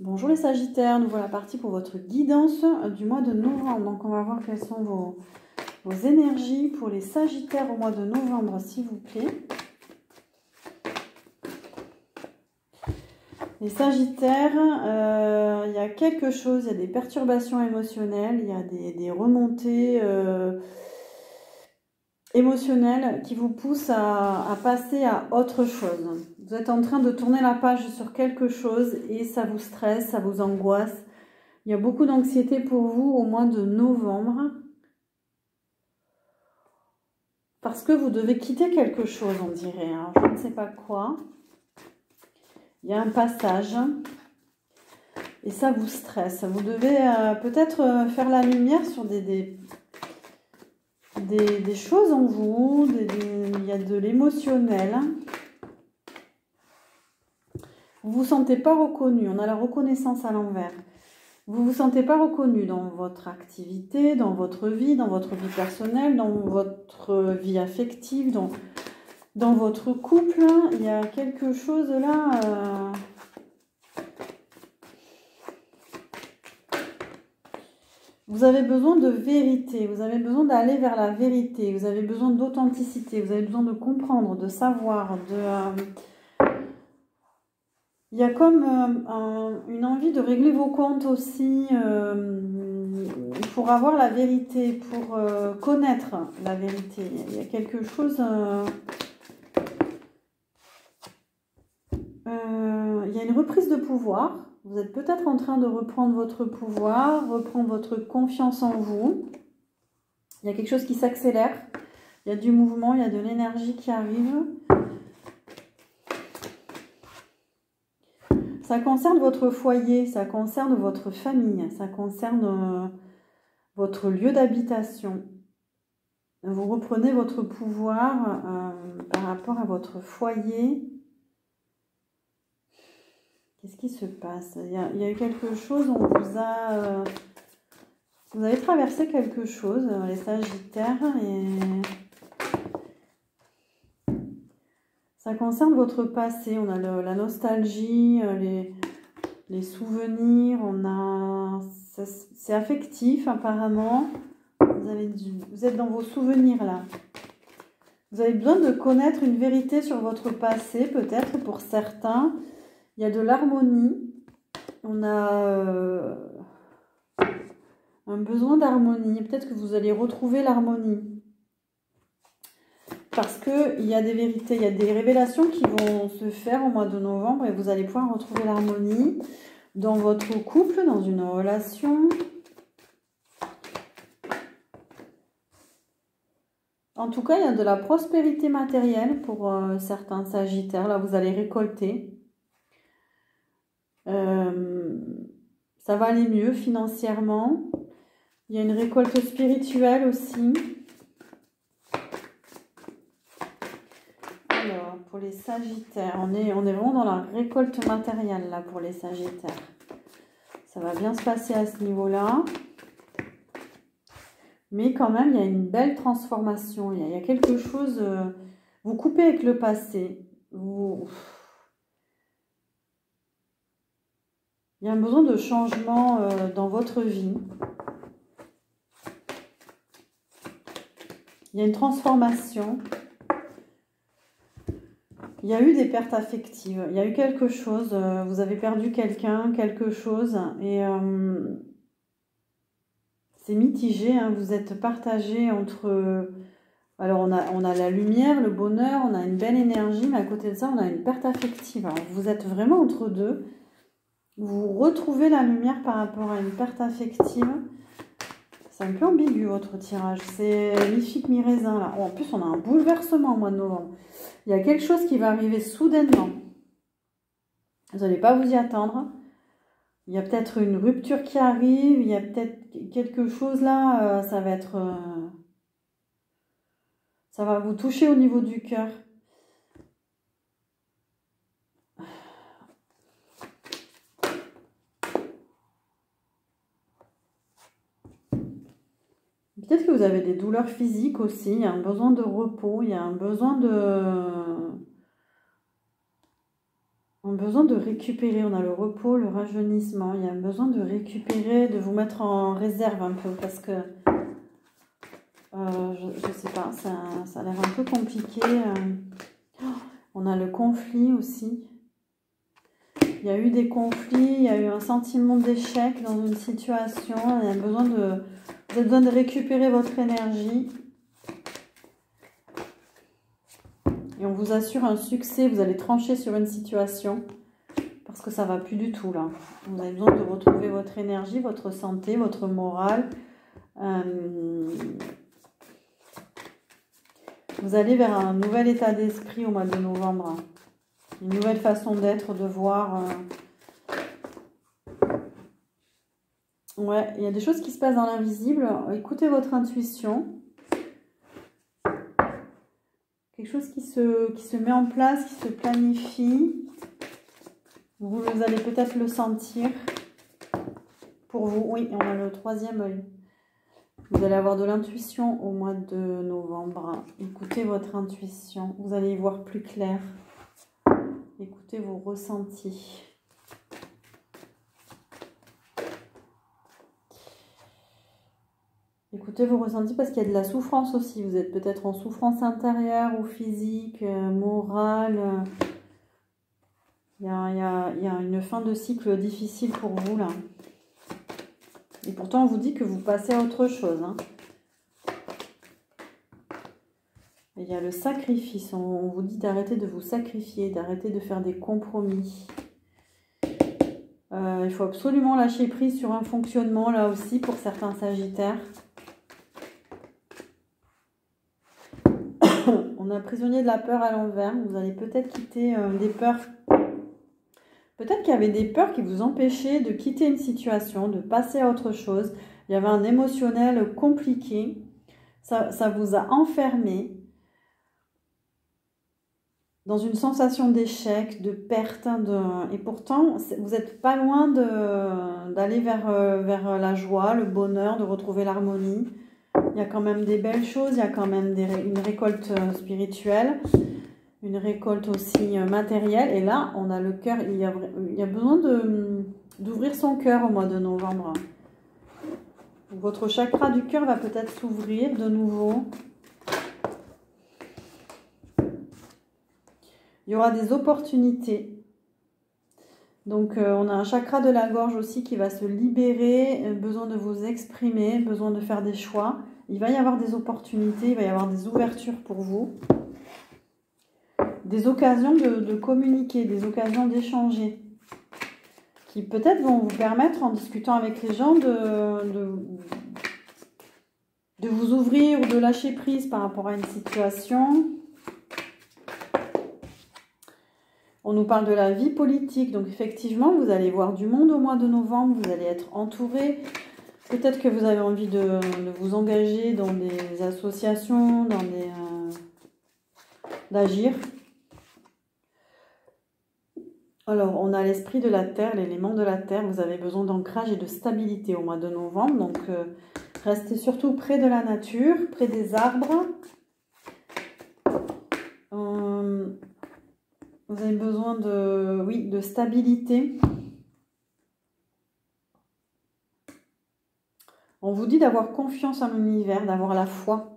Bonjour les Sagittaires, nous voilà partis pour votre guidance du mois de novembre. Donc on va voir quelles sont vos énergies pour les Sagittaires au mois de novembre, s'il vous plaît. Les Sagittaires, il y a quelque chose, il y a des perturbations émotionnelles, il y a des remontées émotionnelles qui vous poussent à passer à autre chose. Vous êtes en train de tourner la page sur quelque chose et ça vous stresse, ça vous angoisse. Il y a beaucoup d'anxiété pour vous au mois de novembre. Parce que vous devez quitter quelque chose, on dirait. Alors, je ne sais pas quoi. Il y a un passage. Et ça vous stresse. Vous devez peut-être faire la lumière sur des choses en vous. Il y a de l'émotionnel. Vous ne vous sentez pas reconnu. On a la reconnaissance à l'envers. Vous ne vous sentez pas reconnu dans votre activité, dans votre vie personnelle, dans votre vie affective, dans votre couple. Il y a quelque chose là. Vous avez besoin de vérité, vous avez besoin d'aller vers la vérité, vous avez besoin d'authenticité, vous avez besoin de comprendre, de savoir, il y a comme une envie de régler vos comptes aussi pour avoir la vérité, pour connaître la vérité. Il y a quelque chose... il y a une reprise de pouvoir. Vous êtes peut-être en train de reprendre votre pouvoir, reprendre votre confiance en vous. Il y a quelque chose qui s'accélère. Il y a du mouvement, il y a de l'énergie qui arrive. Ça concerne votre foyer, ça concerne votre famille, ça concerne votre lieu d'habitation. Vous reprenez votre pouvoir par rapport à votre foyer. Qu'est-ce qui se passe? Il y a eu quelque chose, on vous a... vous avez traversé quelque chose, les Sagittaires, et... ça concerne votre passé. On a la nostalgie, les souvenirs, on a... c'est affectif apparemment. Vous êtes dans vos souvenirs là. Vous avez besoin de connaître une vérité sur votre passé, peut-être pour certains. Il y a de l'harmonie. On a un besoin d'harmonie. Peut-être que vous allez retrouver l'harmonie. Parce qu'il y a des vérités, il y a des révélations qui vont se faire au mois de novembre et vous allez pouvoir retrouver l'harmonie dans votre couple, dans une relation. En tout cas, il y a de la prospérité matérielle pour certains Sagittaires. Là, vous allez récolter. Ça va aller mieux financièrement. Il y a une récolte spirituelle aussi. Alors, pour les Sagittaires, on est vraiment dans la récolte matérielle là pour les Sagittaires. Ça va bien se passer à ce niveau-là. Mais quand même, il y a une belle transformation. Il y a quelque chose... vous coupez avec le passé. Il y a un besoin de changement dans votre vie. Il y a une transformation. Il y a eu des pertes affectives. Il y a eu quelque chose. Vous avez perdu quelqu'un, quelque chose. Et c'est mitigé. Hein, vous êtes partagé entre... alors, on a la lumière, le bonheur, on a une belle énergie. Mais à côté de ça, on a une perte affective. Alors, vous êtes vraiment entre deux. Vous retrouvez la lumière par rapport à une perte affective. C'est un peu ambigu votre tirage. C'est mi-figue, mi-raisin là. Oh, en plus, on a un bouleversement au mois de novembre. Il y a quelque chose qui va arriver soudainement. Vous n'allez pas vous y attendre. Il y a peut-être une rupture qui arrive. Il y a peut-être quelque chose là. Ça va être... ça va vous toucher au niveau du cœur. Peut-être que vous avez des douleurs physiques aussi, il y a un besoin de repos, il y a un besoin de besoin de récupérer. On a le repos, le rajeunissement. Il y a un besoin de récupérer, de vous mettre en réserve un peu parce que je ne sais pas, ça a l'air un peu compliqué. On a le conflit aussi. Il y a eu des conflits, il y a eu un sentiment d'échec dans une situation. Il y a besoin vous avez besoin de récupérer votre énergie. Et on vous assure un succès. Vous allez trancher sur une situation parce que ça ne va plus du tout là. Vous avez besoin de retrouver votre énergie, votre santé, votre morale. Vous allez vers un nouvel état d'esprit au mois de novembre. Une nouvelle façon d'être, de voir. Ouais, il y a des choses qui se passent dans l'invisible. Écoutez votre intuition. Quelque chose qui se met en place, qui se planifie. Vous allez peut-être le sentir. Pour vous, oui, on a le troisième œil. Vous allez avoir de l'intuition au mois de novembre. Écoutez votre intuition. Vous allez y voir plus clair. Écoutez vos ressentis. Écoutez vos ressentis parce qu'il y a de la souffrance aussi. Vous êtes peut-être en souffrance intérieure ou physique, morale. Il y a une fin de cycle difficile pour vous là. Et pourtant, on vous dit que vous passez à autre chose. Hein. Et il y a le sacrifice. On vous dit d'arrêter de vous sacrifier, d'arrêter de faire des compromis. Il faut absolument lâcher prise sur un fonctionnement là aussi pour certains sagittaires. On a prisonnier de la peur à l'envers. Vous allez peut-être quitter des peurs. Peut-être qu'il y avait des peurs qui vous empêchaient de quitter une situation, de passer à autre chose. Il y avait un émotionnel compliqué. Ça vous a enfermé dans une sensation d'échec, de perte. Et pourtant, vous n'êtes pas loin d'aller vers la joie, le bonheur, de retrouver l'harmonie. Il y a quand même des belles choses, il y a quand même une récolte spirituelle, une récolte aussi matérielle. Et là, on a le cœur, il y a besoin d'ouvrir son cœur au mois de novembre. Votre chakra du cœur va peut-être s'ouvrir de nouveau. Il y aura des opportunités. Donc, on a un chakra de la gorge aussi qui va se libérer, besoin de vous exprimer, besoin de faire des choix. Il va y avoir des opportunités, il va y avoir des ouvertures pour vous. Des occasions de communiquer, des occasions d'échanger. Qui peut-être vont vous permettre, en discutant avec les gens, de vous ouvrir ou de lâcher prise par rapport à une situation. On nous parle de la vie politique, donc effectivement, vous allez voir du monde au mois de novembre, vous allez être entouré. Peut-être que vous avez envie de vous engager dans des associations, d'agir. Alors, on a l'esprit de la terre, l'élément de la terre. Vous avez besoin d'ancrage et de stabilité au mois de novembre. Donc, restez surtout près de la nature, près des arbres. Vous avez besoin de stabilité. On vous dit d'avoir confiance en l'univers, d'avoir la foi,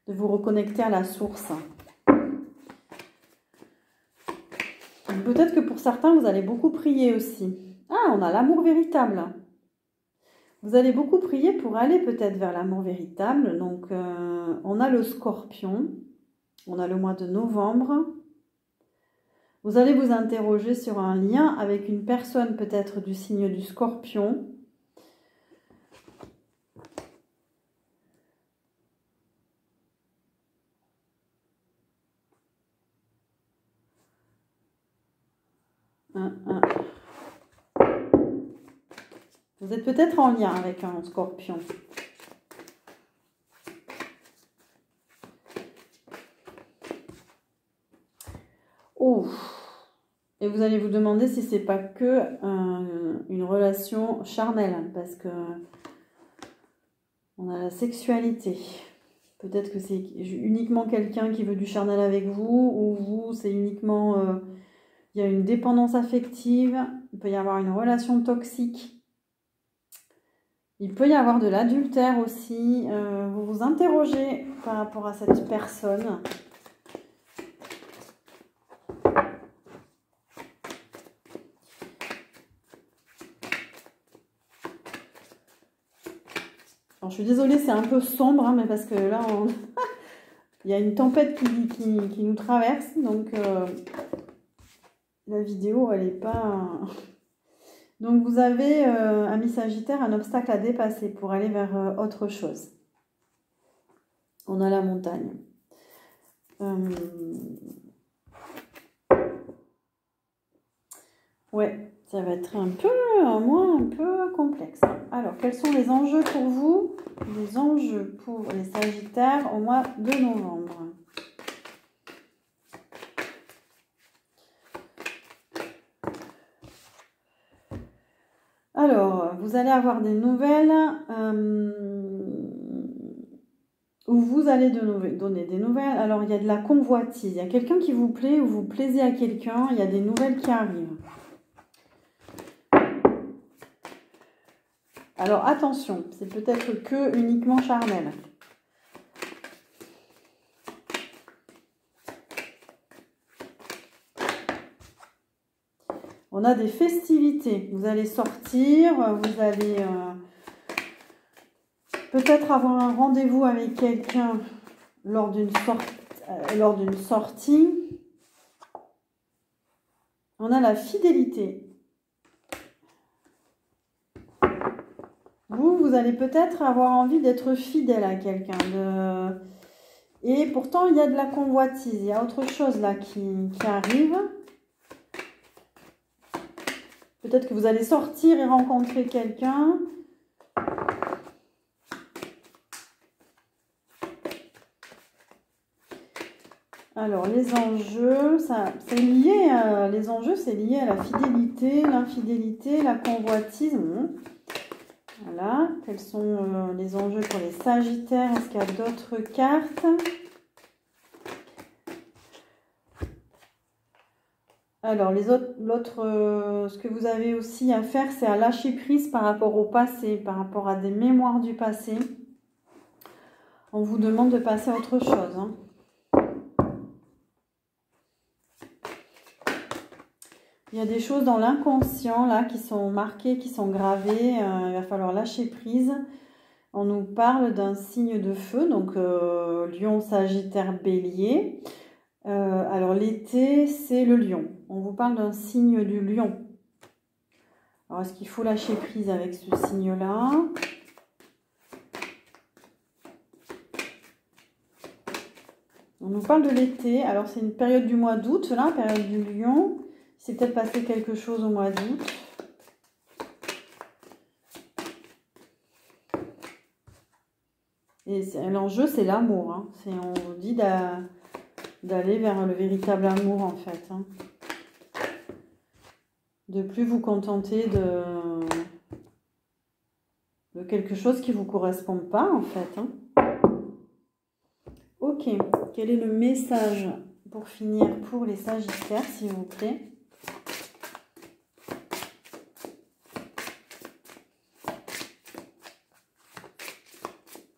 de vous reconnecter à la source. Peut-être que pour certains, vous allez beaucoup prier aussi. Ah, on a l'amour véritable. Vous allez beaucoup prier pour aller peut-être vers l'amour véritable. Donc, on a le Scorpion. On a le mois de novembre. Vous allez vous interroger sur un lien avec une personne peut-être du signe du Scorpion. Vous êtes peut-être en lien avec un Scorpion. Oh. Et vous allez vous demander si c'est pas que une relation charnelle, parce que on a la sexualité. Peut-être que c'est uniquement quelqu'un qui veut du charnel avec vous, ou vous, c'est uniquement Il y a une dépendance affective, il peut y avoir une relation toxique. Il peut y avoir de l'adultère aussi. Vous vous interrogez par rapport à cette personne. Alors, je suis désolée, c'est un peu sombre, hein, mais parce que là, il y a une tempête qui nous traverse. Donc, la vidéo, elle n'est pas... Donc, vous avez, ami Sagittaire, un obstacle à dépasser pour aller vers autre chose. On a la montagne. Ouais, ça va être un peu complexe. Alors, quels sont les enjeux pour vous? Les enjeux pour les Sagittaires au mois de novembre. Alors, vous allez avoir des nouvelles où vous allez donner des nouvelles. Alors, il y a de la convoitise. Il y a quelqu'un qui vous plaît ou vous plaisez à quelqu'un. Il y a des nouvelles qui arrivent. Alors, attention, c'est peut-être que uniquement charnel. On a des festivités. Vous allez sortir, vous allez peut-être avoir un rendez-vous avec quelqu'un lors d'une sortie. On a la fidélité. Vous allez peut-être avoir envie d'être fidèle à quelqu'un. Et pourtant, il y a de la convoitise. Il y a autre chose là qui arrive. Peut-être que vous allez sortir et rencontrer quelqu'un. Alors, les enjeux, c'est lié les enjeux, c'est lié à la fidélité, l'infidélité, la convoitise. Voilà. Quels sont les enjeux pour les Sagittaires? Est-ce qu'il y a d'autres cartes? Alors, ce que vous avez aussi à faire, c'est à lâcher prise par rapport au passé, par rapport à des mémoires du passé. On vous demande de passer à autre chose. Hein. Il y a des choses dans l'inconscient, là, qui sont marquées, qui sont gravées. Il va falloir lâcher prise. On nous parle d'un signe de feu, donc Lion, Sagittaire, Bélier. Alors, l'été, c'est le lion. On vous parle d'un signe du lion. Alors, est-ce qu'il faut lâcher prise avec ce signe-là? On nous parle de l'été. Alors, c'est une période du mois d'août, là, période du lion. Il s'est peut-être passé quelque chose au mois d'août. Et l'enjeu, c'est l'amour. Hein. On vous dit d'aller vers le véritable amour, en fait. Hein. De plus vous contenter de quelque chose qui ne vous correspond pas, en fait. Hein. Ok. Quel est le message pour finir pour les Sagittaires, s'il vous plaît?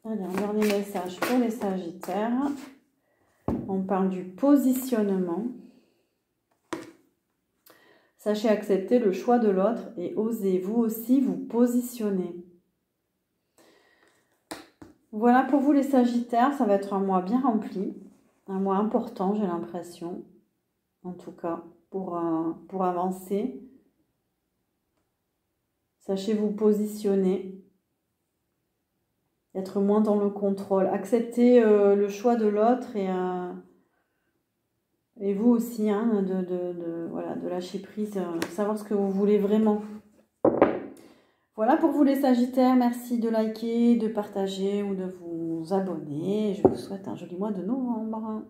Allez, un dernier message pour les Sagittaires. On parle du positionnement. Sachez accepter le choix de l'autre et osez vous aussi vous positionner. Voilà pour vous les Sagittaires, ça va être un mois bien rempli. Un mois important, j'ai l'impression. En tout cas, pour avancer. Sachez vous positionner. Être moins dans le contrôle. Accepter le choix de l'autre et vous aussi, hein, de lâcher prise, savoir ce que vous voulez vraiment. Voilà pour vous les Sagittaires. Merci de liker, de partager ou de vous abonner. Je vous souhaite un joli mois de novembre.